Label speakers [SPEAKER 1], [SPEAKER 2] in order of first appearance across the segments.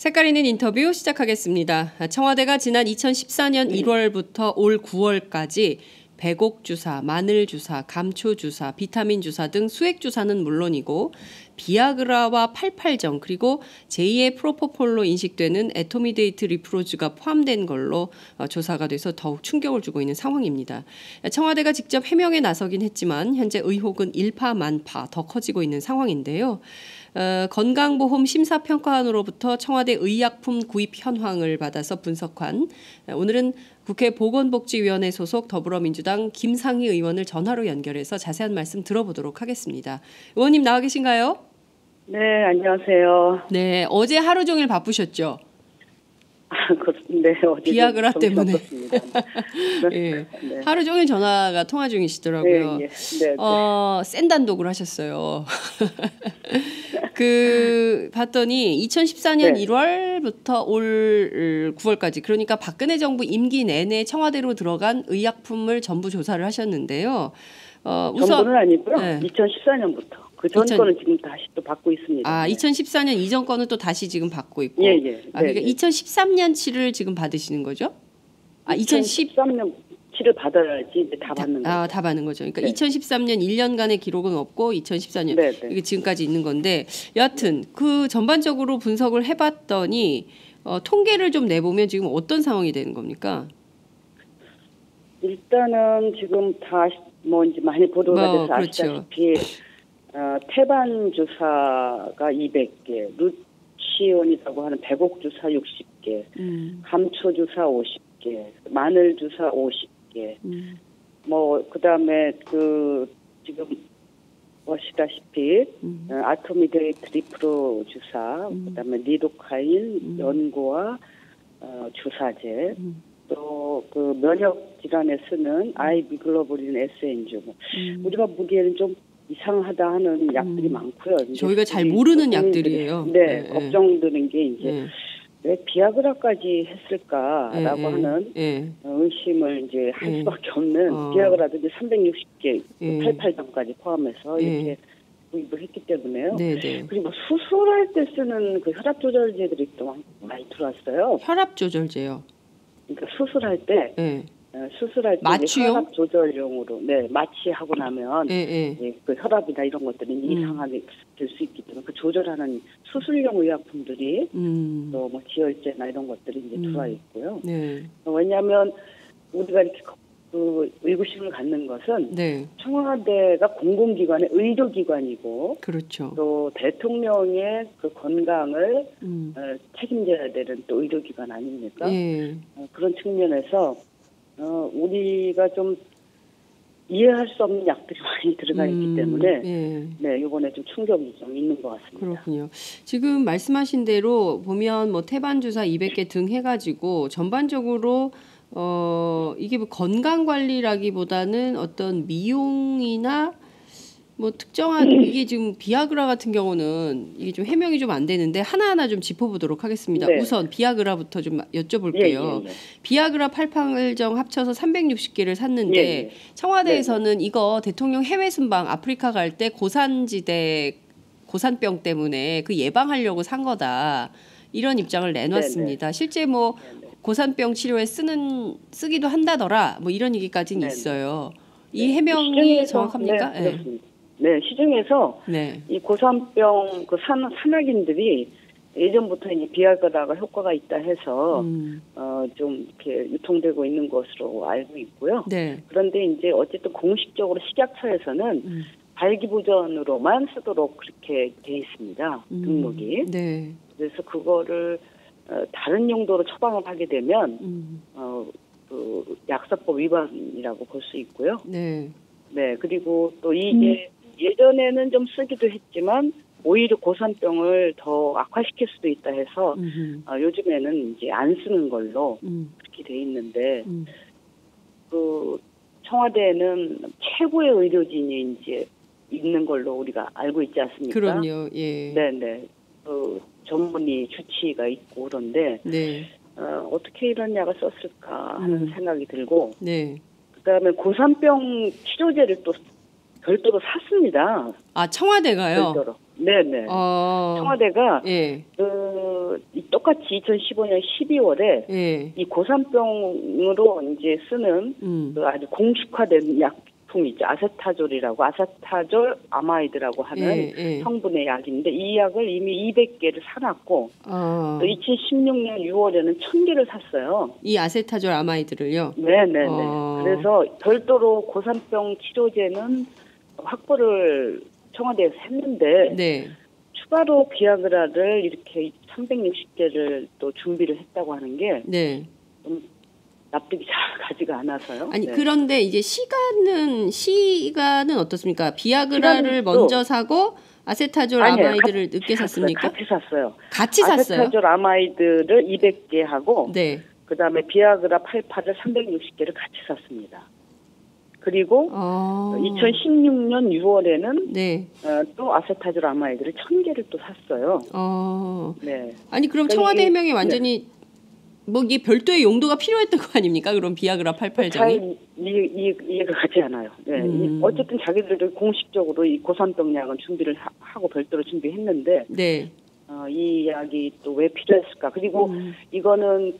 [SPEAKER 1] 색깔 있는 인터뷰 시작하겠습니다. 청와대가 지난 2014년 1월부터 올 9월까지 배곡 주사, 마늘 주사, 감초 주사, 비타민 주사 등 수액 주사는 물론이고 비아그라와 팔팔정 그리고 제2의 프로포폴로 인식되는 에토미데이트 리프로즈가 포함된 걸로 조사가 돼서 더욱 충격을 주고 있는 상황입니다. 청와대가 직접 해명에 나서긴 했지만 현재 의혹은 일파만파 더 커지고 있는 상황인데요. 건강보험 심사평가원으로부터 청와대 의약품 구입 현황을 받아서 분석한 오늘은 국회 보건복지위원회 소속 더불어민주당 김상희 의원을 전화로 연결해서 자세한 말씀 들어보도록 하겠습니다. 의원님 나와 계신가요?
[SPEAKER 2] 네, 안녕하세요.
[SPEAKER 1] 네, 어제 하루 종일 바쁘셨죠?
[SPEAKER 2] 네, 어제
[SPEAKER 1] 비아그라 때문에.
[SPEAKER 2] 네.
[SPEAKER 1] 네. 하루 종일 전화가 통화 중이시더라고요.
[SPEAKER 2] 네, 네.
[SPEAKER 1] 센 단독을 하셨어요. 봤더니 2014년
[SPEAKER 2] 네.
[SPEAKER 1] 1월부터 올 9월까지 그러니까 박근혜 정부 임기 내내 청와대로 들어간 의약품을 전부 조사를 하셨는데요. 우선
[SPEAKER 2] 전부는 아니고요.
[SPEAKER 1] 네.
[SPEAKER 2] 2014년부터. 그 전 거는 지금 다시 또 받고 있습니다.
[SPEAKER 1] 아, 2014년 이전 거는 또 다시 지금 받고 있고.
[SPEAKER 2] 예.
[SPEAKER 1] 그러니까 2013년치를 지금 받으시는 거죠?
[SPEAKER 2] 2013년치를 받아야지 이제 다 받는 거죠.
[SPEAKER 1] 다 받는 거죠. 그러니까
[SPEAKER 2] 네.
[SPEAKER 1] 2013년 1년간의 기록은 없고 2014년
[SPEAKER 2] 네.
[SPEAKER 1] 이게 지금까지 있는 건데 여하튼 그 전반적으로 분석을 해봤더니 통계를 좀 내보면 지금 어떤 상황이 되는 겁니까?
[SPEAKER 2] 일단은 지금 다 이제 많이 보도가 돼서
[SPEAKER 1] 그렇죠.
[SPEAKER 2] 아시다시피 태반 주사가 200개, 루치온이라고 하는 배곡 주사 60개, 감초 주사 50개, 마늘 주사 50개, 그다음에 지금 보시다시피 아토미데이트 리프로 주사, 그다음에 리도카인, 연고와 주사제, 또 그 면역 질환에 쓰는 아이비글로불린 S엔주, 우리가 보기에는 좀 이상하다 하는 약들이 많고요.
[SPEAKER 1] 저희가 잘 모르는 약들이에요.
[SPEAKER 2] 네, 걱정되는 게 이제 왜 비아그라까지 했을까라고 하는 의심을 이제 할 수밖에 없는 비아그라도 이제 360개, 88점까지 포함해서 이렇게 구입을 했기 때문에요. 그리고 수술할 때 쓰는 그 혈압 조절제들이 또 많이 들어왔어요.
[SPEAKER 1] 혈압 조절제요?
[SPEAKER 2] 그러니까 수술할 때. 수술할 때 혈압 조절용으로 마취하고 나면 그 혈압이나 이런 것들이 이상하게 될 수 있기 때문에 그 조절하는 수술용 의약품들이 또 뭐 지혈제나 이런 것들이 이제 들어와 있고요. 왜냐하면 우리가 이렇게 그 의구심을 갖는 것은 청와대가 공공기관의 의료기관이고
[SPEAKER 1] 그렇죠.
[SPEAKER 2] 또 대통령의 그 건강을 책임져야 되는 또 의료기관 아닙니까? 그런 측면에서 우리가 좀 이해할 수 없는 약들이 많이 들어가 있기 때문에 이번에 좀 충격이 좀 있는 것 같습니다.
[SPEAKER 1] 그렇군요. 지금 말씀하신 대로 보면 뭐 태반 주사 200개 등 해가지고 전반적으로 이게 뭐 건강 관리라기보다는 어떤 미용이나 뭐 특정한 이게 지금 비아그라 같은 경우는 이게 좀 해명이 좀 안 되는데 하나하나 좀 짚어보도록 하겠습니다. 우선 비아그라부터 좀 여쭤볼게요. 비아그라 팔팔정 합쳐서 360개를 샀는데 청와대에서는 이거 대통령 해외 순방 아프리카 갈 때 고산지대 고산병 때문에 그 예방하려고 산 거다. 이런 입장을 내놨습니다. 실제 뭐 고산병 치료에 쓰기도 한다더라. 뭐 이런 얘기까지는 있어요. 이 해명이 정확합니까?
[SPEAKER 2] 시중에서 이 고산병 그 산악인들이 예전부터 이제 비아그라가 효과가 있다 해서 좀 이렇게 유통되고 있는 것으로 알고 있고요. 그런데 이제 어쨌든 공식적으로 식약처에서는 발기부전으로만 쓰도록 그렇게 돼 있습니다. 등록이. 그래서 그거를 다른 용도로 처방을 하게 되면 그 약사법 위반이라고 볼 수 있고요. 그리고 또 이게 예전에는 좀 쓰기도 했지만 오히려 고산병을 더 악화시킬 수도 있다 해서 요즘에는 이제 안 쓰는 걸로 그렇게 돼 있는데 그 청와대에는 최고의 의료진이 이제 있는 걸로 우리가 알고 있지 않습니까?
[SPEAKER 1] 그럼요.
[SPEAKER 2] 그 전문의 주치의가 있고 그런데 어떻게 이런 약을 썼을까 하는 생각이 들고 그다음에 고산병 치료제를 또 별도로 샀습니다.
[SPEAKER 1] 아, 청와대가요?
[SPEAKER 2] 별도로. 청와대가 똑같이 2015년 12월에
[SPEAKER 1] 예.
[SPEAKER 2] 이 고산병으로 이제 쓰는 그 아주 공식화된 약품이 있죠. 아세타졸이라고 아세타졸 아마이드라고 하는 성분의 약인데 이 약을 이미 200개를 사놨고 또 2016년 6월에는 1000개를 샀어요.
[SPEAKER 1] 이 아세타졸 아마이드를요?
[SPEAKER 2] 네네네. 그래서 별도로 고산병 치료제는 확보를 청와대에서 했는데
[SPEAKER 1] 네.
[SPEAKER 2] 추가로 비아그라를 이렇게 360개를 또 준비를 했다고 하는 게
[SPEAKER 1] 네.
[SPEAKER 2] 좀 납득이 잘 가지가 않아서요.
[SPEAKER 1] 아니 그런데 이제 시간은 어떻습니까? 비아그라를 먼저 사고 아세타졸 아마이드를 늦게 샀습니까?
[SPEAKER 2] 같이 샀어요.
[SPEAKER 1] 같이 샀어요?
[SPEAKER 2] 아세타졸 아마이드를 200개 하고
[SPEAKER 1] 네.
[SPEAKER 2] 그다음에 비아그라 88을 360개를 같이 샀습니다. 그리고 2016년 6월에는
[SPEAKER 1] 네.
[SPEAKER 2] 또 아세타졸 아마이드를 1000개를 또 샀어요.
[SPEAKER 1] 네. 아니 그럼 청와대 해명이 완전히 뭐 이게 별도의 용도가 필요했던 거 아닙니까? 그럼 비아그라 88장이?
[SPEAKER 2] 잘 이해가 가지 않아요. 네. 어쨌든 자기들도 공식적으로 이 고산병 약은 준비를 하고 별도로 준비했는데
[SPEAKER 1] 네.
[SPEAKER 2] 이 약이 또 왜 필요했을까? 그리고 이거는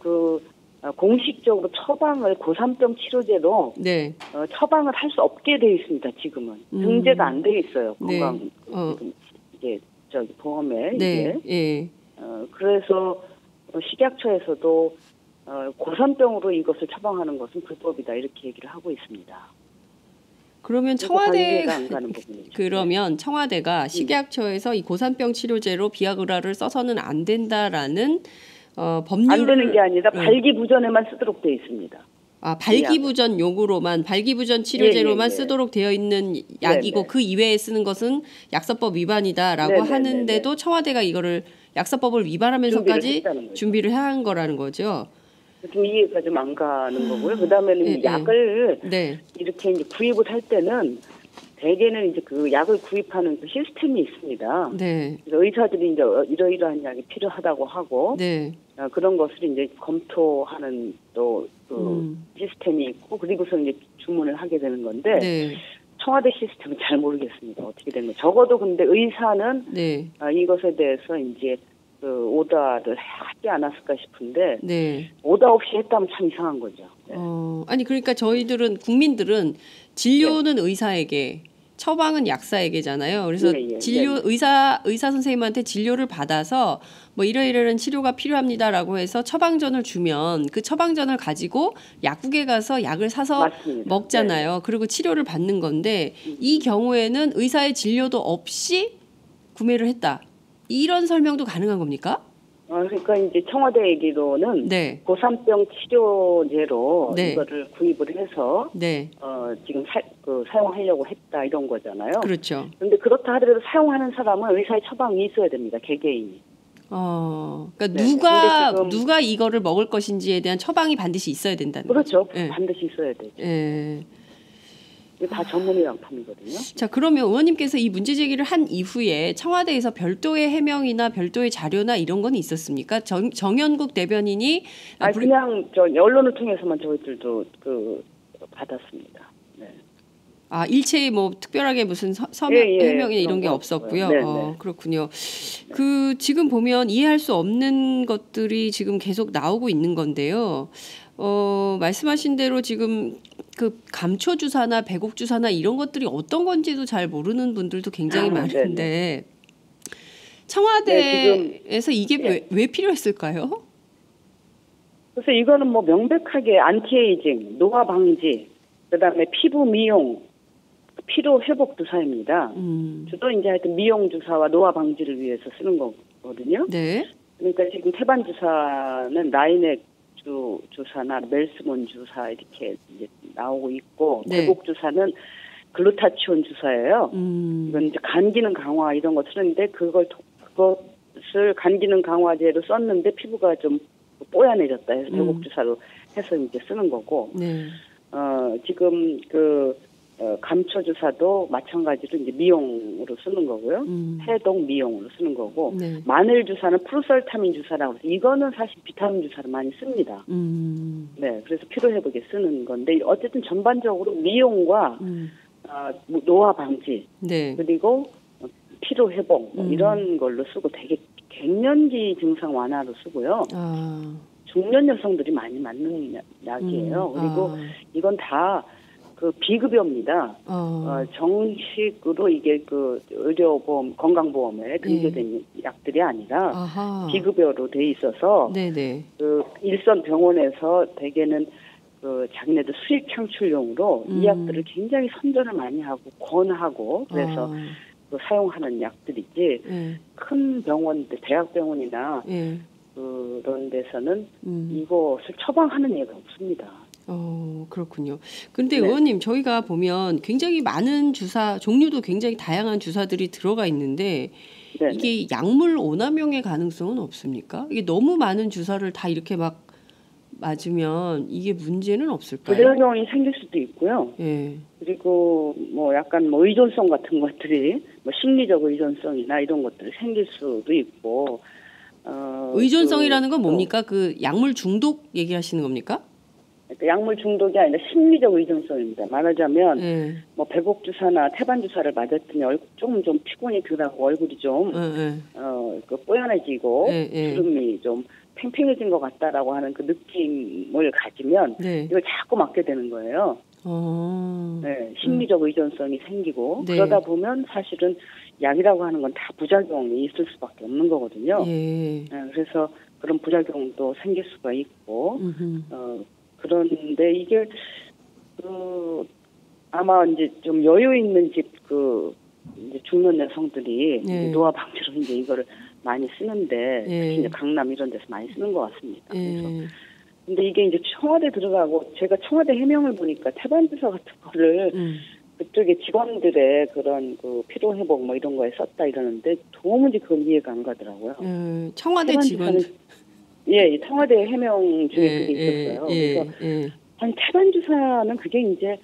[SPEAKER 2] 공식적으로 처방을 고산병 치료제로
[SPEAKER 1] 네.
[SPEAKER 2] 처방을 할 수 없게 돼 있습니다. 지금은 등재가 안 돼 있어요. 건강 이게 보험에
[SPEAKER 1] 네.
[SPEAKER 2] 이게 그래서 식약처에서도 고산병으로 이것을 처방하는 것은 불법이다 이렇게 얘기를 하고 있습니다.
[SPEAKER 1] 그러면 청와대가 식약처에서 이 고산병 치료제로 비아그라를 써서는 안 된다라는 법률을
[SPEAKER 2] 안 되는 게 아니라 발기부전에만 쓰도록 되어 있습니다.
[SPEAKER 1] 발기부전 용으로만 발기부전 치료제로만 쓰도록 되어 있는 약이고 그 이외에 쓰는 것은 약사법 위반이다라고 하는데도 청와대가 이거를 약사법을 위반하면서까지 준비를 한 거라는 거죠.
[SPEAKER 2] 좀 이해가 좀 안 가는 거고요. 그다음에는 약을 이렇게 이제 구입을 할 때는 대개는 이제 그 약을 구입하는 그 시스템이 있습니다.
[SPEAKER 1] 네.
[SPEAKER 2] 그래서 의사들이 이제 이러이러한 약이 필요하다고 하고 그런 것을 이제 검토하는 또 그 시스템이 있고 그리고서 이제 주문을 하게 되는 건데 청와대 시스템은 잘 모르겠습니다. 어떻게 된 거예요. 적어도 근데 의사는 이것에 대해서 이제 그 오다를 하지 않았을까 싶은데 오다 없이 했다면 참 이상한 거죠.
[SPEAKER 1] 아니 그러니까 저희들은 국민들은 진료는 의사에게 처방은 약사에게잖아요. 그래서 의사 선생님한테 진료를 받아서 뭐 이러이러한 치료가 필요합니다라고 해서 처방전을 주면 그 처방전을 가지고 약국에 가서 약을 사서 먹잖아요. 그리고 치료를 받는 건데 이 경우에는 의사의 진료도 없이 구매를 했다. 이런 설명도 가능한 겁니까?
[SPEAKER 2] 그러니까 이제 청와대 얘기로는 고산병 치료제로 이거를 구입을 해서 지금 사용하려고 했다 이런 거잖아요.
[SPEAKER 1] 그렇죠.
[SPEAKER 2] 그런데 그렇다 하더라도 사용하는 사람은 의사의 처방이 있어야 됩니다. 개개인이.
[SPEAKER 1] 그러니까 누가 이거를 먹을 것인지에 대한 처방이 반드시 있어야 된다는
[SPEAKER 2] 거죠.
[SPEAKER 1] 그렇죠.
[SPEAKER 2] 반드시 있어야 되죠. 이게 다 전문의 약품이거든요.
[SPEAKER 1] 자, 그러면 의원님께서 이 문제 제기를 한 이후에 청와대에서 별도의 해명이나 별도의 자료나 이런 건 있었습니까? 정연국 대변인이
[SPEAKER 2] 그냥 언론을 통해서만 저희들도 받았습니다.
[SPEAKER 1] 일체의 뭐 특별하게 무슨 해명이나 이런 게 없었고요. 그렇군요. 지금 보면 이해할 수 없는 것들이 지금 계속 나오고 있는 건데요. 말씀하신 대로 지금 그 감초 주사나 배곡 주사나 이런 것들이 어떤 건지도 잘 모르는 분들도 굉장히 많은데 청와대에서 이게 왜 필요했을까요?
[SPEAKER 2] 그래서 이거는 뭐 명백하게 안티에이징, 노화 방지, 그다음에 피부 미용, 피로 회복 주사입니다. 주로 이제 하여튼 미용 주사와 노화 방지를 위해서 쓰는 거거든요. 그러니까 지금 태반 주사는 라이넥 주사나 멜스몬 주사 이렇게 이제 나오고 있고 배곡 주사는 글루타치온 주사예요. 이건 이제 간 기능 강화 이런 거 쓰는데 그것을 간 기능 강화제로 썼는데 피부가 좀 뽀얀해졌다 해서 배곡 주사로 해서 이제 쓰는 거고 지금 감초 주사도 마찬가지로 이제 미용으로 쓰는 거고요. 해독 미용으로 쓰는 거고 마늘 주사는 프루설타민 주사라고 해서 이거는 사실 비타민 주사를 많이 씁니다. 그래서 피로 회복에 쓰는 건데 어쨌든 전반적으로 미용과 노화 방지 그리고 피로 회복 이런 걸로 쓰고 되게 갱년기 증상 완화로 쓰고요. 중년 여성들이 많이 맞는 약이에요. 그리고 이건 다 그 비급여입니다. 정식으로 이게 그 의료보험, 건강보험에 등재된 약들이 아니라 비급여로 돼 있어서
[SPEAKER 1] 네네.
[SPEAKER 2] 그 일선 병원에서 대개는 그 자기네들 수익 창출용으로 이 약들을 굉장히 선전을 많이 하고 권하고 그래서 그 사용하는 약들이지 큰 병원들, 대학병원이나 그런 데서는 이것을 처방하는 예가 없습니다.
[SPEAKER 1] 그렇군요. 근데 의원님, 저희가 보면 굉장히 많은 주사, 종류도 굉장히 다양한 주사들이 들어가 있는데 이게 약물 오남용의 가능성은 없습니까? 이게 너무 많은 주사를 다 이렇게 막 맞으면 이게 문제는 없을까요?
[SPEAKER 2] 부작용이 생길 수도 있고요. 그리고 뭐 약간 뭐 의존성 같은 것들이 뭐 심리적 의존성이나 이런 것들이 생길 수도 있고.
[SPEAKER 1] 의존성이라는 건 뭡니까? 그 약물 중독 얘기하시는 겁니까?
[SPEAKER 2] 약물 중독이 아니라 심리적 의존성입니다. 말하자면 뭐 배곡 주사나 태반 주사를 맞았더니 좀 피곤이 덜하고 얼굴이 좀 그 뽀얀해지고 주름이 좀 팽팽해진 것 같다라고 하는 그 느낌을 가지면 이걸 자꾸 맞게 되는 거예요. 심리적 의존성이 생기고 그러다 보면 사실은 약이라고 하는 건 다 부작용이 있을 수밖에 없는 거거든요. 그래서 그런 부작용도 생길 수가 있고 그런데 이게 아마 이제 좀 여유 있는 집 이제 중년 여성들이 노화 방지로 이제 이거를 많이 쓰는데 특히 이제 강남 이런 데서 많이 쓰는 것 같습니다. 그래서 근데 이게 이제 청와대 들어가고 제가 청와대 해명을 보니까 태반 주사 같은 거를 그쪽에 직원들의 그런 그 피로 회복 뭐 이런 거에 썼다 이러는데 도무지 그건 이해가 안 가더라고요.
[SPEAKER 1] 청와대 직원.
[SPEAKER 2] 청와대 해명 중에 그게 있었어요. 그래서 아니 태반 주사는 그게 이제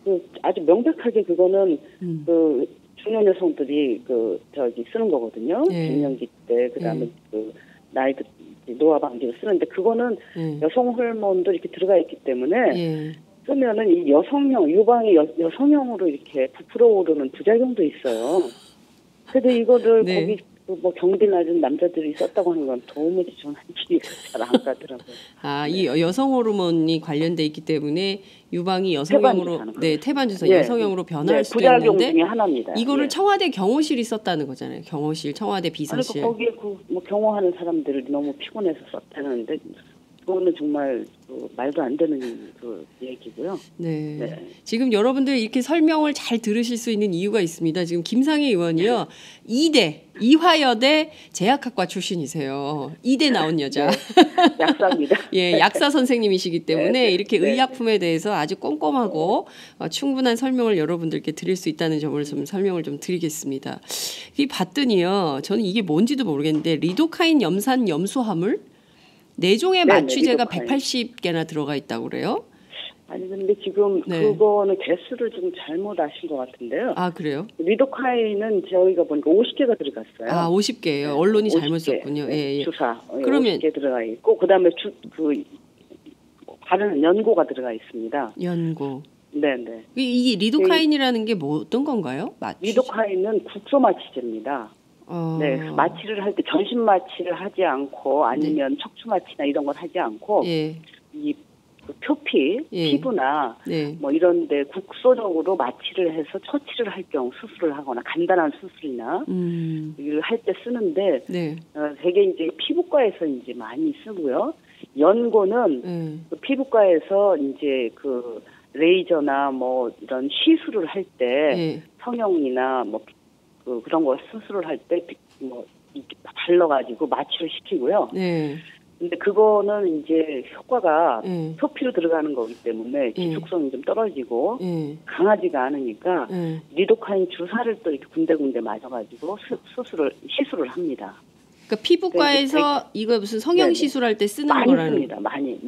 [SPEAKER 2] 그 아주 명백하게 그거는 그 중년 여성들이 쓰는 거거든요. 갱년기 때 그다음에 그 나이 노화 방지로 쓰는데 그거는 여성 호르몬도 이렇게 들어가 있기 때문에 쓰면은 이 여성형 유방이 여성형으로 이렇게 부풀어 오르는 부작용도 있어요. 그래서 이거를 거기 뭐 경비 낮은 남자들이 썼다고 하는 건 도무지 저는 이해가 잘 안 가더라고요.
[SPEAKER 1] 이 여성 호르몬이 관련돼 있기 때문에 유방이 여성형으로 태반 주사 여성형으로 변할 수도
[SPEAKER 2] 부작용
[SPEAKER 1] 있는데
[SPEAKER 2] 중에 하나입니다.
[SPEAKER 1] 이거를 청와대 경호실이 썼다는 거잖아요. 경호실, 청와대 비서실.
[SPEAKER 2] 거기에 뭐 경호하는 사람들이 너무 피곤해서 썼다는데 그거는 정말 말도 안 되는 그 얘기고요.
[SPEAKER 1] 지금 여러분들 이렇게 설명을 잘 들으실 수 있는 이유가 있습니다. 지금 김상희 의원이요. 이화여대 제약학과 출신이세요. 이대 나온 여자.
[SPEAKER 2] 약사입니다.
[SPEAKER 1] 약사 선생님이시기 때문에 이렇게 의약품에 대해서 아주 꼼꼼하고 충분한 설명을 여러분들께 드릴 수 있다는 점을 좀 설명을 좀 드리겠습니다. 봤더니요. 저는 이게 뭔지도 모르겠는데 리도카인 염산 염소화물 4종의 마취제가 180개나 들어가 있다고 그래요?
[SPEAKER 2] 아니 근데 지금 그거는 개수를 좀 잘못 아신 것 같은데요.
[SPEAKER 1] 그래요?
[SPEAKER 2] 리도카인은 저희가 보니까 50개가 들어갔어요.
[SPEAKER 1] 50개예요. 언론이 50개. 잘못 썼군요.
[SPEAKER 2] 주사. 그러면 50개 들어가 있고 그다음에 바르는 연고가 들어가 있습니다.
[SPEAKER 1] 연고.
[SPEAKER 2] 네네.
[SPEAKER 1] 이 리도카인이라는 게 어떤 건가요?
[SPEAKER 2] 리도카인은 국소 마취제입니다. 마취를 할 때 전신 마취를 하지 않고 아니면 척추 마취나 이런 걸 하지 않고 이 표피, 피부나 뭐 이런데 국소적으로 마취를 해서 처치를 할 경우 수술을 하거나 간단한 수술이나 이걸 할 때 쓰는데 되게 이제 피부과에서 이제 많이 쓰고요. 연고는 그 피부과에서 이제 그 레이저나 뭐 이런 시술을 할 때 성형이나 뭐 그런 거 수술을 할 때 뭐 발라가지고 마취를 시키고요. 근데 그거는 이제 효과가 표피로 들어가는 거기 때문에 기축성이 좀 떨어지고 강하지가 않으니까 리도카인 주사를 또 이렇게 군데군데 맞아가지고 시술을 합니다.
[SPEAKER 1] 그러니까 피부과에서 이거 무슨 성형 시술할 때 쓰는
[SPEAKER 2] 많이
[SPEAKER 1] 거라는
[SPEAKER 2] 씁니다. 많이.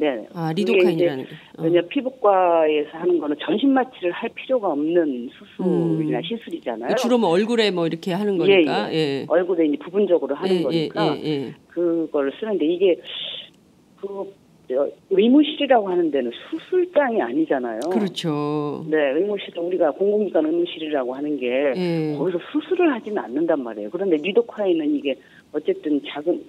[SPEAKER 1] 리도카인이라는 게.
[SPEAKER 2] 왜냐 피부과에서 하는 거는 전신 마취를 할 필요가 없는 수술이나 시술이잖아요.
[SPEAKER 1] 주로 뭐 얼굴에 뭐 이렇게 하는 거니까.
[SPEAKER 2] 얼굴에 이제 부분적으로 하는 거니까 그걸 쓰는데 이게 의무실이라고 하는 데는 수술장이 아니잖아요.
[SPEAKER 1] 그렇죠.
[SPEAKER 2] 의무실 우리가 공공기관 의무실이라고 하는 게 거기서 수술을 하지는 않는단 말이에요. 그런데 리도카인은 이게 어쨌든 작은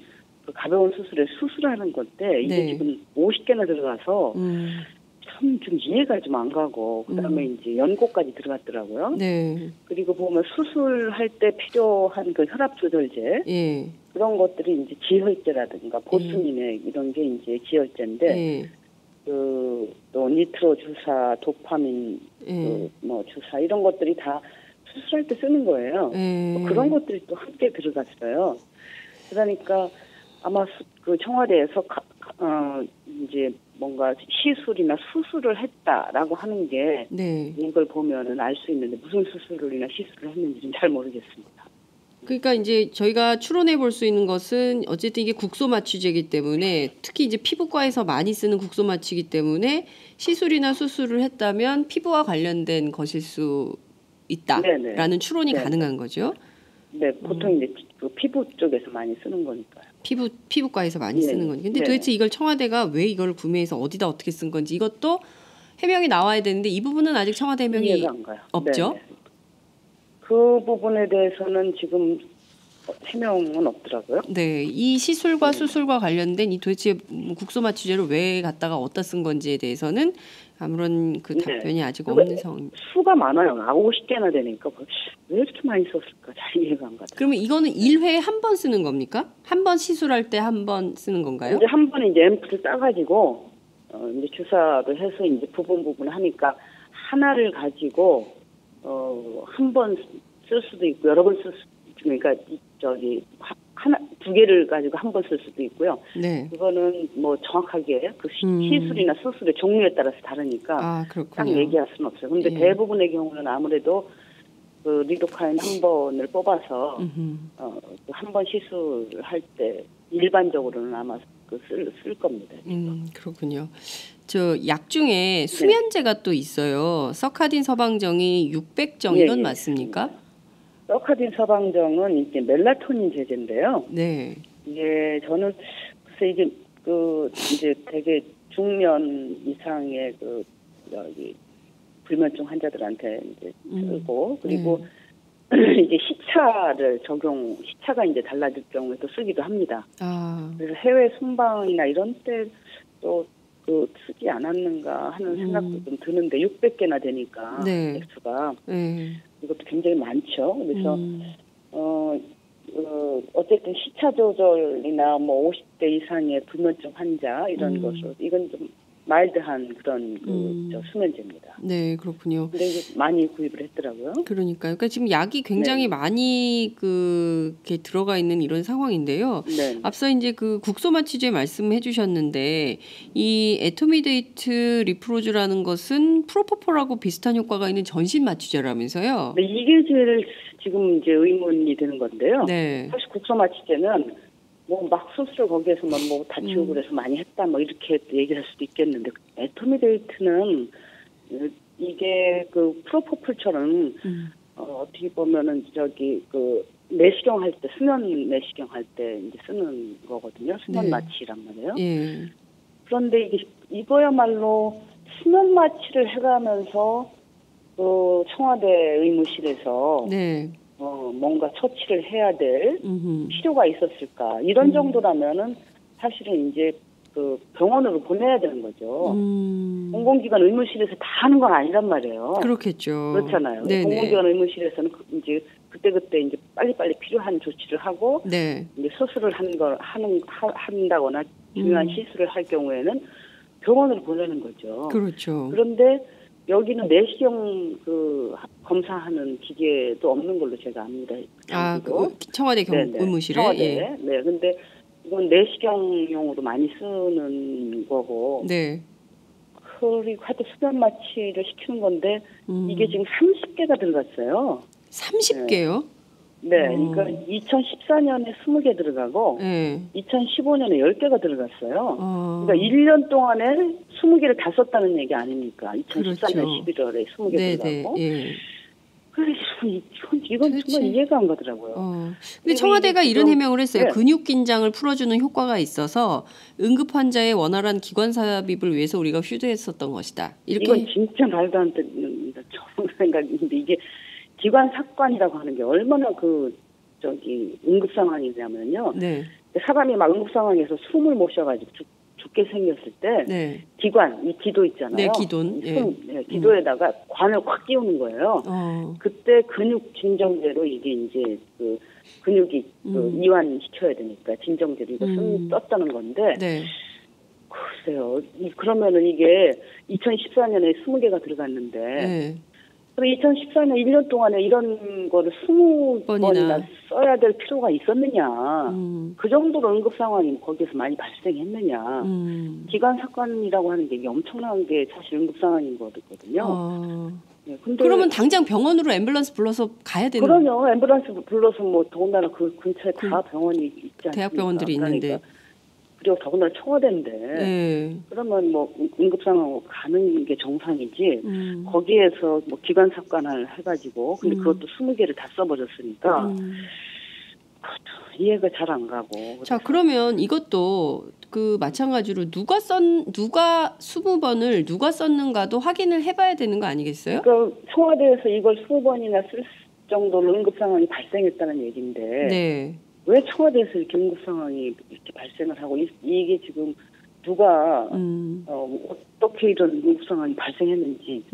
[SPEAKER 2] 그 가벼운 수술에 수술하는 건데 이게
[SPEAKER 1] 네.
[SPEAKER 2] 지금 50개나 들어가서 참 좀 이해가 좀 안 가고 그다음에 이제 연고까지 들어갔더라고요.
[SPEAKER 1] 네.
[SPEAKER 2] 그리고 보면 수술할 때 필요한 그 혈압 조절제
[SPEAKER 1] 예.
[SPEAKER 2] 그런 것들이 이제 지혈제라든가 보스민액 이런 게 이제 지혈제인데
[SPEAKER 1] 예.
[SPEAKER 2] 또 니트로 주사, 도파민 뭐 주사 이런 것들이 다 수술할 때 쓰는 거예요. 그런 것들이 또 함께 들어갔어요. 그러니까 아마 그 청와대에서 이제 뭔가 시술이나 수술을 했다라고 하는 게
[SPEAKER 1] 네.
[SPEAKER 2] 이걸 보면은 알 수 있는데 무슨 수술이나 시술을 했는지는 잘 모르겠습니다.
[SPEAKER 1] 그러니까 이제 저희가 추론해 볼 수 있는 것은 어쨌든 이게 국소 마취제이기 때문에 특히 이제 피부과에서 많이 쓰는 국소 마취이기 때문에 시술이나 수술을 했다면 피부와 관련된 것일 수 있다라는
[SPEAKER 2] 네네.
[SPEAKER 1] 추론이
[SPEAKER 2] 네네.
[SPEAKER 1] 가능한 거죠.
[SPEAKER 2] 네, 보통 이제 그 피부 쪽에서 많이 쓰는 거니까요.
[SPEAKER 1] 피부과에서 많이
[SPEAKER 2] 네.
[SPEAKER 1] 쓰는 거니. 근데
[SPEAKER 2] 네.
[SPEAKER 1] 도대체 이걸 청와대가 왜 이걸 구매해서 어디다 어떻게 쓴 건지 이것도 해명이 나와야 되는데 이 부분은 아직 청와대 해명이
[SPEAKER 2] 이해가 안 가요.
[SPEAKER 1] 없죠.
[SPEAKER 2] 네네. 그 부분에 대해서는 지금 해명은 없더라고요.
[SPEAKER 1] 네, 이 시술과 수술과 관련된 이 도대체 국소 마취제를 왜 갖다가 어디다 쓴 건지에 대해서는 아무런 그 답변이 아직 없는 상황입니다.
[SPEAKER 2] 수가 많아요. 50개나 되니까 왜 이렇게 많이 썼을까? 잘 이해가 안 가더라고요.
[SPEAKER 1] 그러면 이거는 1회에 한 번 쓰는 겁니까? 한 번 시술할 때 한 번 쓰는 건가요?
[SPEAKER 2] 이제 한 번에 이제 앰플을 따가지고 이제 주사를 해서 이제 부분 하니까 하나를 가지고 한 번 쓸 수도 있고 여러 번 쓸 수, 그러니까 하나 두 개를 가지고 한 번 쓸 수도 있고요.
[SPEAKER 1] 네.
[SPEAKER 2] 그거는 뭐 정확하게 그 시술이나 수술의 종류에 따라서 다르니까 딱 얘기할 수는 없어요. 근데 대부분의 경우는 아무래도 그 리도카인 한 번을 뽑아서 한 번 시술할 때 일반적으로는 아마 쓸 겁니다.
[SPEAKER 1] 그렇군요. 저 약 중에 수면제가 또 있어요. 서카딘 서방정이 600정 이건 맞습니까?
[SPEAKER 2] 서카딘 서방정은 이제 멜라토닌 제제인데요.
[SPEAKER 1] 네.
[SPEAKER 2] 이게 저는 글쎄 이게 이제 되게 중년 이상의 불면증 환자들한테 이제 쓰고 그리고 이제 시차가 이제 달라질 경우에 또 쓰기도 합니다. 그래서 해외 순방이나 이런 때 또 쓰지 않았는가 하는 생각도 좀 드는데 600개나 되니까 액수가 이것도 굉장히 많죠. 그래서 어쨌든 시차 조절이나 뭐 50대 이상의 불면증 환자 이런 것으로 이건 좀 마일드한 그런 수면제입니다.
[SPEAKER 1] 네, 그렇군요.
[SPEAKER 2] 근데 이게 많이 구입을 했더라고요.
[SPEAKER 1] 그러니까 지금 약이 굉장히 많이 이렇게 들어가 있는 이런 상황인데요. 앞서 이제 그 국소 마취제 말씀해 주셨는데 이 에토미데이트 리프로즈라는 것은 프로포폴하고 비슷한 효과가 있는 전신 마취제라면서요.
[SPEAKER 2] 네, 이게 제일 지금 이제 의문이 되는 건데요. 사실 국소 마취제는 뭐 막 수술을 거기에서만 뭐 다치고 그래서 많이 했다 뭐 이렇게 얘기를 할 수도 있겠는데 에토미데이트는 이게 그 프로포폴처럼 어떻게 보면은 내시경 할 때 수면 내시경 할 때 이제 쓰는 거거든요. 수면 마취란 말이에요. 그런데 이거야말로 수면 마취를 해가면서 그 청와대 의무실에서 뭔가 처치를 해야 될 필요가 있었을까 이런 정도라면은 사실은 이제 그 병원으로 보내야 되는 거죠. 공공기관 의무실에서 다 하는 건 아니란 말이에요.
[SPEAKER 1] 그렇겠죠.
[SPEAKER 2] 그렇잖아요. 공공기관 의무실에서는 이제 그때 이제 빨리빨리 필요한 조치를 하고 이제 수술을 한다거나 중요한 시술을 할 경우에는 병원으로 보내는 거죠.
[SPEAKER 1] 그렇죠.
[SPEAKER 2] 그런데 여기는 내시경 검사하는 기계도 없는 걸로 제가 압니다.
[SPEAKER 1] 청와대 의무실에.
[SPEAKER 2] 청와대. 네. 근데 이건 내시경용으로 많이 쓰는 거고. 그리고 하여튼 수면 마취를 시키는 건데 이게 지금 30개가 들어갔어요.
[SPEAKER 1] 30개요?
[SPEAKER 2] 네. 그러니까 2014년에 20개 들어가고 2015년에 10개가 들어갔어요. 그러니까 1년 동안에 20개를 다 썼다는 얘기 아닙니까? 2014년 11월에 20개 들어가고. 그래서 이건 정말 이해가 안 가더라고요.
[SPEAKER 1] 근데 청와대가 이런 해명을 했어요. 근육 긴장을 풀어주는 효과가 있어서 응급 환자의 원활한 기관 삽입을 위해서 우리가 휴대했었던 것이다.
[SPEAKER 2] 이건 진짜 말도 안 되는 생각인데 이게 기관 삭관이라고 하는 게 얼마나 응급 상황이냐면요.
[SPEAKER 1] 네.
[SPEAKER 2] 사람이 막 응급 상황에서 숨을 못 쉬어가지고 죽게 생겼을 때
[SPEAKER 1] 네.
[SPEAKER 2] 기관, 이 기도 있잖아요.
[SPEAKER 1] 네, 기돈.
[SPEAKER 2] 네, 기도에다가 관을 확 끼우는 거예요. 그때 근육 진정제로 이게 이제 그 근육이 이완시켜야 되니까 진정제로 이거 썼다는 건데.
[SPEAKER 1] 네.
[SPEAKER 2] 글쎄요. 그러면은 이게 2014년에 20개가 들어갔는데.
[SPEAKER 1] 네.
[SPEAKER 2] 그럼 2014년 1년 동안에 이런 거를 20번이나 써야 될 필요가 있었느냐. 그 정도로 응급 상황이 거기서 많이 발생했느냐. 기관 사건이라고 하는 게 이게 엄청난 게 사실 응급 상황인 거거든요.
[SPEAKER 1] 네, 근데 그러면 당장 병원으로 앰뷸런스 불러서 가야 되는 거예요?
[SPEAKER 2] 그럼요. 앰뷸런스 불러서 뭐 더군다나 그 근처에 다 병원이 있지 않습니까?
[SPEAKER 1] 대학병원들이 있는데.
[SPEAKER 2] 그러니까. 그리고 더군다나 청와대인데 그러면 뭐 응급 상황으로 가는 게 정상이지 거기에서 뭐 기관 삭관을 해가지고 근데 그것도 20개를 다 써버렸으니까 이해가 잘 안 가고.
[SPEAKER 1] 자 그러면 이것도 그 마찬가지로 누가 20번을 누가 썼는가도 확인을 해봐야 되는 거 아니겠어요?
[SPEAKER 2] 그러니까 청와대에서 이걸 20번이나 쓸 정도로 응급 상황이 발생했다는 얘기인데. 네. 왜 청와대에서 이렇게 응급 상황이 이렇게 발생을 하고 이게 지금 누가 어떻게 이런 응급 상황이 발생했는지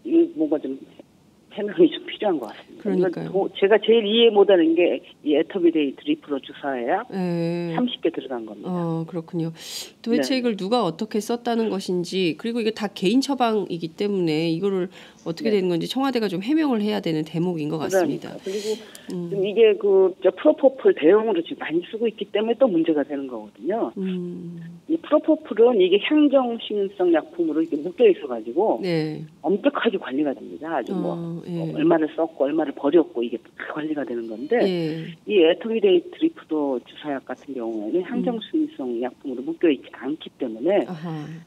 [SPEAKER 2] 이 뭔가 좀 해명이 좀 필요한 것 같습니다.
[SPEAKER 1] 그러니까요.
[SPEAKER 2] 제가 제일 이해 못하는 게 이 에토비데이트 리프로 주사에야 30개 들어간 겁니다.
[SPEAKER 1] 그렇군요. 도대체 이걸 누가 어떻게 썼다는 것인지 그리고 이게 다 개인 처방이기 때문에 이거를 어떻게 되는 건지 청와대가 좀 해명을 해야 되는 대목인 것 같습니다.
[SPEAKER 2] 그리고 지금 이게 프로포폴 대용으로 지금 많이 쓰고 있기 때문에 또 문제가 되는 거거든요. 이 프로포폴은 이게 향정신성 약품으로 이렇게 묶여 있어가지고 엄격하게 관리가 됩니다. 아주 얼마를 썼고 얼마를 버렸고 이게 관리가 되는 건데 이 에토비데이트 리프도 주사약 같은 경우에는 향정신성 약품으로 묶여 있지 않기 때문에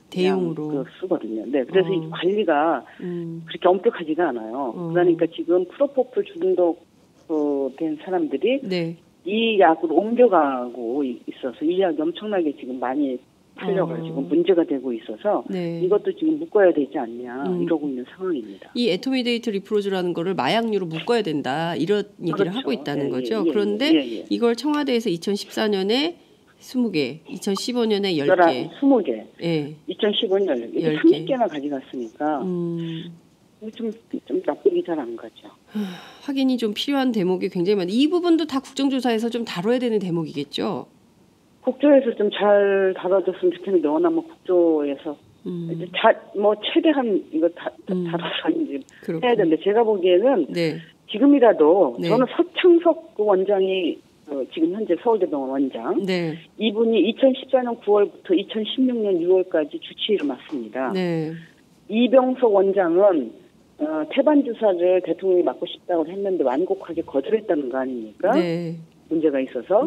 [SPEAKER 1] 대용으로
[SPEAKER 2] 쓰거든요. 네, 그래서 이 관리가 그렇게 엄격하지가 않아요. 그러니까 지금 프로포폴 중독된 사람들이 이 약으로 옮겨가고 있어서 이 약이 엄청나게 지금 많이 풀려가지고 문제가 되고 있어서 이것도 지금 묶어야 되지 않냐 이러고 있는 상황입니다.
[SPEAKER 1] 이 에토미데이트 리프로즈라는 거를 마약류로 묶어야 된다 이런 얘기를 하고 있다는 거죠. 그런데 이걸 청와대에서 2014년에 20개, 2015년에 10개.
[SPEAKER 2] 20개. 2015년 30개나 가져갔으니까 좀 납득이 잘 안 가죠.
[SPEAKER 1] 확인이 좀 필요한 대목이 굉장히 많아요. 이 부분도 다 국정조사에서 좀 다뤄야 되는 대목이겠죠.
[SPEAKER 2] 국조에서 좀 잘 다뤄줬으면 좋겠는데 워낙 뭐 국조에서 뭐 최대한 이거 다뤄서 이제 해야 되는데 제가 보기에는 지금이라도 저는 서창석 원장이 지금 현재 서울대병원 원장 이분이 2014년 9월부터 2016년 6월까지 주치의를 맡습니다. 이병석 원장은 태반 주사를 대통령이 맞고 싶다고 했는데 완곡하게 거절했다는 거 아닙니까? 문제가 있어서.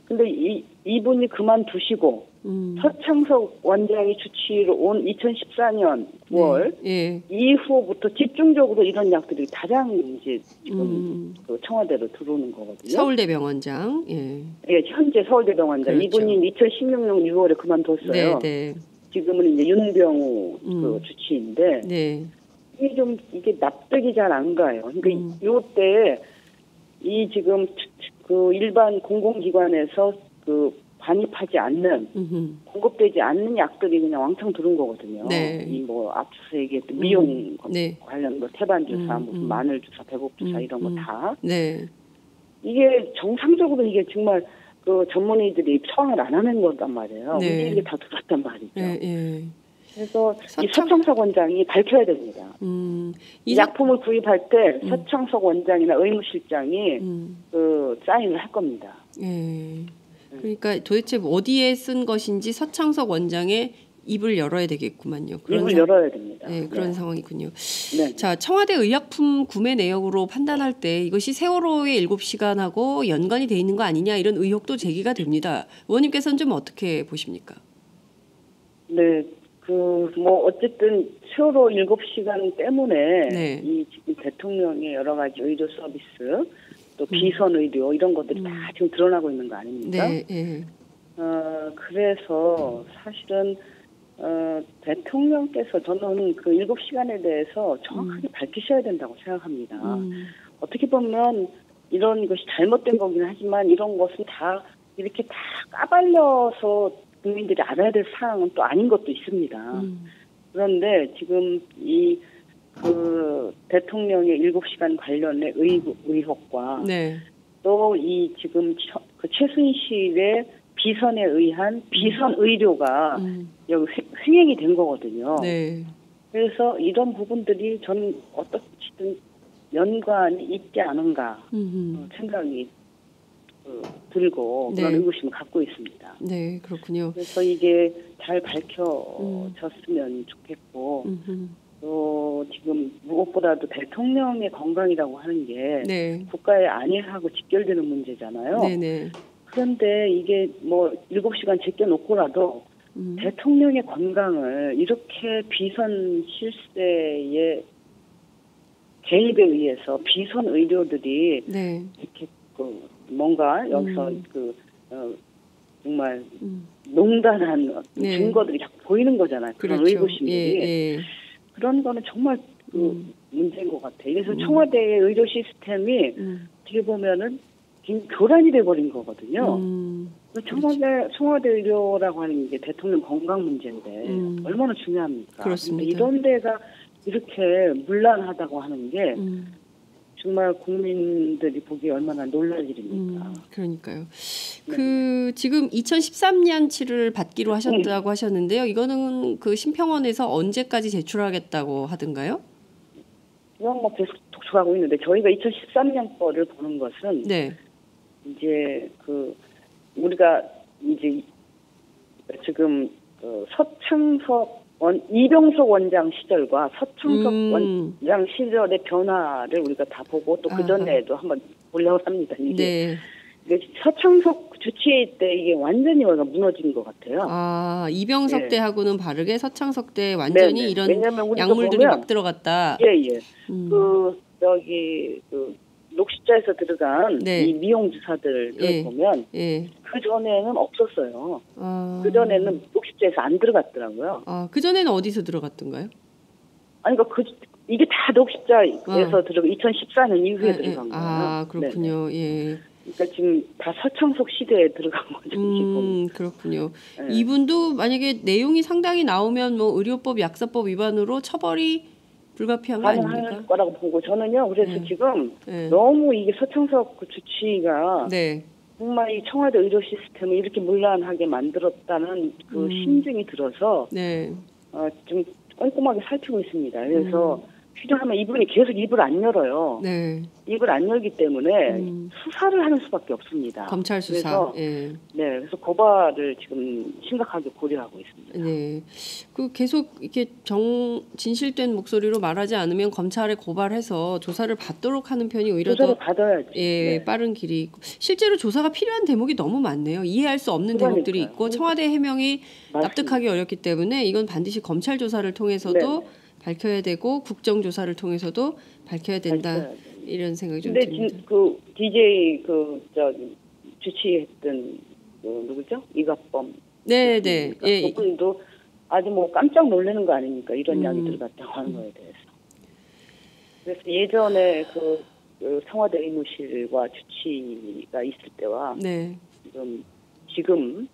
[SPEAKER 2] 근데 이분이 그만두시고 서창석 원장이 주치의로 온 2014년 9월 이후부터 집중적으로 이런 약들이 다량 이제 지금 그 청와대로 들어오는 거거든요.
[SPEAKER 1] 서울대병원장.
[SPEAKER 2] 현재 서울대병원장. 그렇죠. 이분이 2016년 6월에 그만뒀어요. 지금은 이제 윤병우 그 주치의인데 이게 납득이 잘 안 가요. 그러니까 요때 이 지금 그 일반 공공기관에서 그 반입하지 않는 공급되지 않는 약들이 그냥 왕창 들은 거거든요. 이 뭐 앞서서 얘기했던 미용 관련 뭐 태반 주사, 무슨 마늘 주사, 배복 주사 이런 거 다. 이게 정상적으로 이게 정말 그 전문의들이 처방을 안 하는 거단 말이에요. 근데 이게 다 들었단 말이죠. 그래서 이 서창석 원장이 밝혀야 됩니다. 이 약품을 구입할 때 서창석 원장이나 의무실장이 그 사인을 할 겁니다.
[SPEAKER 1] 그러니까 도대체 어디에 쓴 것인지 서창석 원장의 입을 열어야 되겠구만요.
[SPEAKER 2] 입을 열어야 됩니다.
[SPEAKER 1] 그런 상황이군요. 자, 청와대 의약품 구매 내역으로 판단할 때 이것이 세월호의 7시간하고 연관이 돼 있는 거 아니냐 이런 의혹도 제기가 됩니다. 의원님께서는 좀 어떻게 보십니까?
[SPEAKER 2] 뭐 어쨌든 세월호 7시간 때문에 이 지금 대통령의 여러 가지 의료 서비스 또 비선 의료 이런 것들이 다 지금 드러나고 있는 거 아닙니까? 그래서 사실은 대통령께서 저는 그 7시간에 대해서 정확하게 밝히셔야 된다고 생각합니다. 어떻게 보면 이런 것이 잘못된 거긴 하지만 이런 것은 다 이렇게 다 까발려서 국민들이 알아야 될 사항은 또 아닌 것도 있습니다. 그런데 지금 그 대통령의 7시간 관련의 의혹과
[SPEAKER 1] 네.
[SPEAKER 2] 또 이 지금 그 최순실의 비선에 의한 비선 의료가 여기 횡행이 된 거거든요.
[SPEAKER 1] 네.
[SPEAKER 2] 그래서 이런 부분들이 저는 어떻게든 연관이 있지 않은가 생각이 들고
[SPEAKER 1] 네.
[SPEAKER 2] 그런 의구심을 갖고 있습니다.
[SPEAKER 1] 네, 그렇군요.
[SPEAKER 2] 그래서 이게 잘 밝혀졌으면 좋겠고 또 지금 무엇보다도 대통령의 건강이라고 하는 게
[SPEAKER 1] 네.
[SPEAKER 2] 국가의 안위하고 직결되는 문제잖아요.
[SPEAKER 1] 네네.
[SPEAKER 2] 그런데 이게 뭐 7시간 제껴놓고라도 대통령의 건강을 이렇게 비선 실세의 개입에 의해서 비선 의료들이
[SPEAKER 1] 네.
[SPEAKER 2] 이렇게 뭔가 여기서 정말 농단한
[SPEAKER 1] 네.
[SPEAKER 2] 증거들이 자꾸 보이는 거잖아요. 그런
[SPEAKER 1] 그렇죠.
[SPEAKER 2] 의구심들이.
[SPEAKER 1] 예.
[SPEAKER 2] 그런 거는 정말 문제인 것 같아요. 그래서 청와대의 의료 시스템이 어떻게 보면은 교란이 돼버린 거거든요. 청와대 의료라고 하는 게 대통령 건강 문제인데 얼마나 중요합니까?
[SPEAKER 1] 그렇습니다.
[SPEAKER 2] 이런 데가 이렇게 문란하다고 하는 게 정말 국민들이 보기에 얼마나 놀랄 일입니까?
[SPEAKER 1] 그러니까요. 그 지금 2013년치를 받기로 하셨다고 하셨는데요. 이거는 그 심평원에서 언제까지 제출하겠다고 하던가요?
[SPEAKER 2] 이건 뭐 계속 독촉하고 있는데 저희가 2013년 거를 보는 것은
[SPEAKER 1] 네.
[SPEAKER 2] 이제 우리가 이제 지금 서창석 이병석 원장 시절과 서창석 원장 시절의 변화를 우리가 다 보고 또 그 전에도 한번 보려고 합니다. 이게
[SPEAKER 1] 네.
[SPEAKER 2] 서창석 주치의 때 이게 완전히 무너진 것 같아요.
[SPEAKER 1] 아, 이병석
[SPEAKER 2] 예.
[SPEAKER 1] 때하고는 다르게 서창석 때 완전히
[SPEAKER 2] 네네.
[SPEAKER 1] 이런
[SPEAKER 2] 왜냐면
[SPEAKER 1] 약물들이 막 들어갔다.
[SPEAKER 2] 예. 녹십자에서 들어간
[SPEAKER 1] 네.
[SPEAKER 2] 이 미용 주사들을 보면 그 전에는 없었어요. 그 전에는 녹십자에서 안 들어갔더라고요.
[SPEAKER 1] 그 전에는 어디서 들어갔던가요?
[SPEAKER 2] 아니 그러니까 이게 다 녹십자에서 들어가 2014년 이후에 들어간 거예요.
[SPEAKER 1] 아, 그렇군요.
[SPEAKER 2] 네네.
[SPEAKER 1] 예.
[SPEAKER 2] 그러니까 지금 다 서창석 시대에 들어간 거죠. 지금.
[SPEAKER 1] 그렇군요.
[SPEAKER 2] 네.
[SPEAKER 1] 이분도 만약에 내용이 상당히 나오면 뭐 의료법, 약사법 위반으로 처벌이 불가피한 거 아닙니까?
[SPEAKER 2] 가능할 거라고 보고 저는요. 그래서 지금 너무 이게 서창석 주치의가 정말 이 청와대 의료 시스템을 이렇게 문란하게 만들었다는 그 심증이 들어서 좀 꼼꼼하게 살피고 있습니다. 그래서 필요하면 이분이 계속 입을 안 열어요. 입을 안 열기 때문에 수사를 하는 수밖에 없습니다.
[SPEAKER 1] 검찰 수사.
[SPEAKER 2] 그래서, 그래서 고발을 지금 심각하게 고려하고 있습니다.
[SPEAKER 1] 네, 그 계속 이렇게 진실된 목소리로 말하지 않으면 검찰에 고발해서 조사를 받도록 하는 편이 오히려
[SPEAKER 2] 조사를 받아야죠.
[SPEAKER 1] 빠른 길이 있고 실제로 조사가 필요한 대목이 너무 많네요. 이해할 수 없는 대목들이 있고 청와대 해명이 납득하기 어렵기 때문에 이건 반드시 검찰 조사를 통해서도 밝혀야 되고 국정조사를 통해서도 밝혀야 된다. 이런 생각이 좀 듭니다.
[SPEAKER 2] 근데 DJ 주치했던 누구죠? 이갑범.
[SPEAKER 1] 네네.
[SPEAKER 2] 그분도 아주 뭐 깜짝 놀라는 거 아닙니까? 이런 약이 들어갔다고 하는 거에 대해서. 그래서 예전에 그 청와대 의무실과 주치가 있을 때와 지금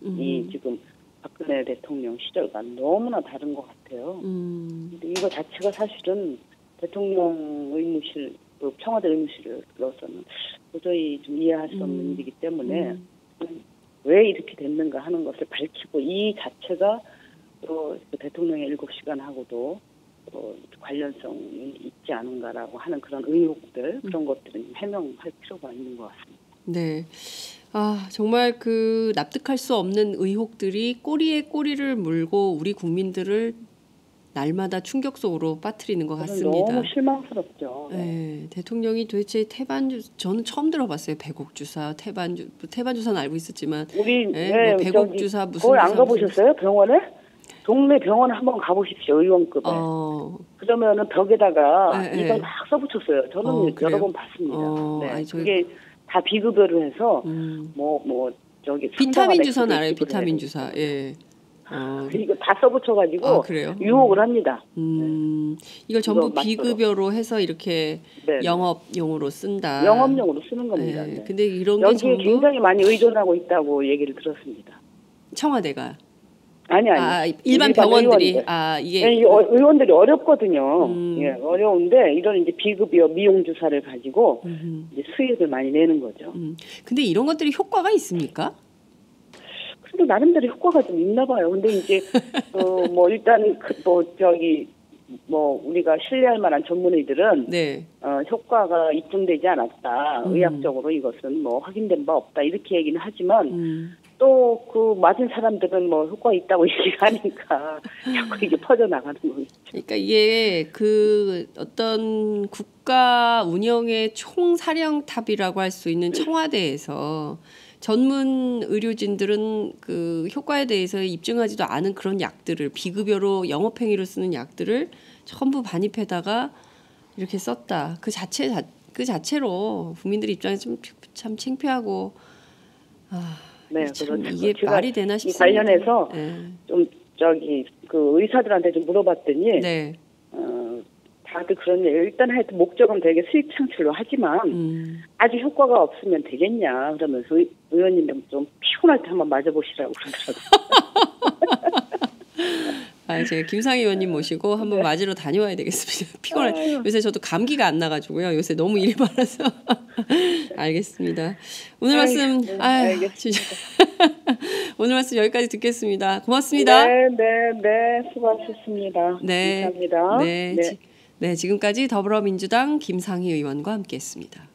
[SPEAKER 2] 지금 박근혜 대통령 시절과 너무나 다른 것 같아요. 근데 이거 자체가 사실은 대통령 의무실, 청와대 의무실로서는 도저히 좀 이해할 수 없는 일이기 때문에 왜 이렇게 됐는가 하는 것을 밝히고 이 자체가 또 대통령의 7시간하고도 관련성이 있지 않은가라고 하는 그런 의혹들 그런 것들은 해명할 필요가 있는 것 같습니다.
[SPEAKER 1] 네. 정말 그 납득할 수 없는 의혹들이 꼬리에 꼬리를 물고 우리 국민들을 날마다 충격 속으로 빠뜨리는 것 같습니다.
[SPEAKER 2] 너무 실망스럽죠.
[SPEAKER 1] 네, 대통령이 도대체 저는 처음 들어봤어요. 배곡주사, 태반주사는 알고 있었지만
[SPEAKER 2] 우리
[SPEAKER 1] 배곡주사 무슨
[SPEAKER 2] 거기 안 가보셨어요? 병원에? 동네 병원 한번 가보십시오. 의원급에. 그러면은 벽에다가 이걸 막 써붙였어요. 저는 여러 번 봤습니다. 그게 다 비급여로 해서 저기
[SPEAKER 1] 비타민 주사는 알아요. 비타민 주사.
[SPEAKER 2] 이거 다 써붙여가지고 유혹을 합니다.
[SPEAKER 1] 이걸 전부 비급여로 해서 이렇게 네네. 영업용으로 쓴다.
[SPEAKER 2] 영업용으로 쓰는 겁니다.
[SPEAKER 1] 네. 근데 이런
[SPEAKER 2] 게
[SPEAKER 1] 전부
[SPEAKER 2] 굉장히 많이 의존하고 있다고 얘기를 들었습니다.
[SPEAKER 1] 청와대가.
[SPEAKER 2] 아니.
[SPEAKER 1] 일반 병원들이
[SPEAKER 2] 의원들. 이게 네, 의원들이 어렵거든요. 예, 어려운데 이런 이제 비급여 미용 주사를 가지고 이제 수익을 많이 내는 거죠.
[SPEAKER 1] 근데 이런 것들이 효과가 있습니까?
[SPEAKER 2] 그래도 나름대로 효과가 좀 있나 봐요. 근데 이제 뭐 일단 우리가 신뢰할 만한 전문의들은
[SPEAKER 1] 네.
[SPEAKER 2] 효과가 입증되지 않았다. 의학적으로 이것은 뭐 확인된 바 없다. 이렇게 얘기는 하지만 또 그 맞은 사람들은 뭐 효과 있다고 얘기하니까 자꾸 이게 퍼져 나가는 거죠.
[SPEAKER 1] 그러니까 이게 그 어떤 국가 운영의 총사령탑이라고 할 수 있는 청와대에서 전문 의료진들은 그 효과에 대해서 입증하지도 않은 그런 약들을 비급여로 영업행위로 쓰는 약들을 전부 반입해다가 이렇게 썼다. 그 자체로 국민들 입장에서 참 창피하고
[SPEAKER 2] 네,
[SPEAKER 1] 참 이게 말이 되나 싶습니다.
[SPEAKER 2] 관련해서 좀 그 의사들한테 좀 물어봤더니
[SPEAKER 1] 네.
[SPEAKER 2] 다들 그런 일단 하여튼 목적은 되게 수익 창출로 하지만 아주 효과가 없으면 되겠냐 그러면서 의원님들 좀 피곤할 때 한번 맞아보시라고 그러더라고요.
[SPEAKER 1] 제가 김상희 의원님 모시고 한번 맞으러 다녀와야 되겠습니다. 피곤해. 요새 저도 감기가 안 나가지고요. 요새 너무 일이 많아서. 알겠습니다. 오늘 말씀 진짜 오늘 말씀 여기까지 듣겠습니다. 고맙습니다.
[SPEAKER 2] 네, 수고하셨습니다.
[SPEAKER 1] 네,
[SPEAKER 2] 감사합니다.
[SPEAKER 1] 네, 지금까지 더불어민주당 김상희 의원과 함께했습니다.